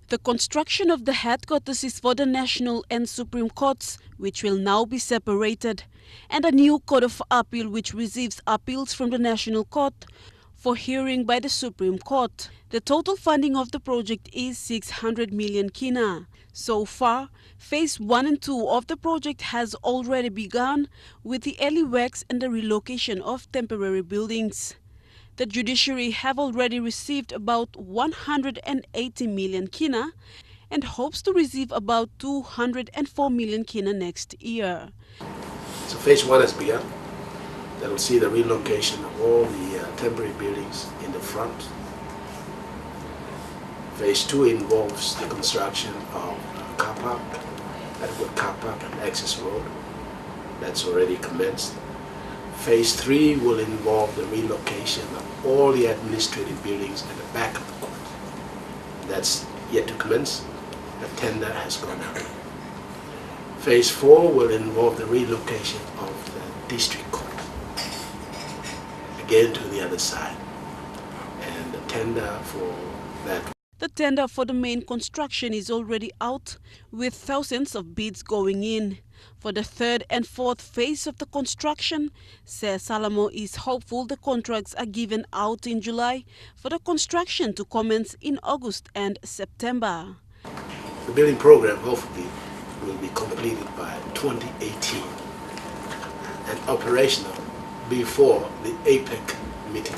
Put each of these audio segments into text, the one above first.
The construction of the headquarters is for the National and Supreme Courts, which will now be separated, and a new Court of Appeal which receives appeals from the National Court for hearing by the Supreme Court. The total funding of the project is 600 million kina. So far, Phase 1 and 2 of the project has already begun with the early works and the relocation of temporary buildings. The judiciary have already received about 180 million kina and hopes to receive about 204 million kina next year. So Phase 1 has begun. That will see the relocation of all the temporary buildings in the front. Phase 2 involves the construction of a car park, adequate car park and access road. That's already commenced. Phase 3 will involve the relocation of all the administrative buildings at the back of the court. That's yet to commence. The tender has gone out. Phase 4 will involve the relocation of the district court, again to the other side, and the tender for that. The tender for the main construction is already out, with thousands of bids going in. For the third and fourth phase of the construction, says Salamo is hopeful the contracts are given out in July for the construction to commence in August and September. The building program hopefully will be completed by 2018 and operational before the APEC meeting.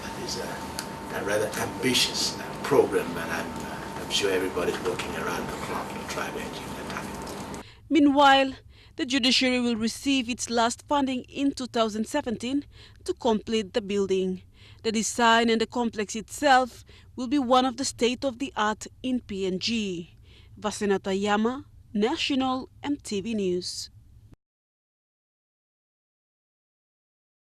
That is a rather ambitious program, but I'm sure everybody's working around the clock to try to achieve that target. Meanwhile, the judiciary will receive its last funding in 2017 to complete the building. The design and the complex itself will be one of the state-of-the-art in PNG. Vasenata Yama, National EMTV News.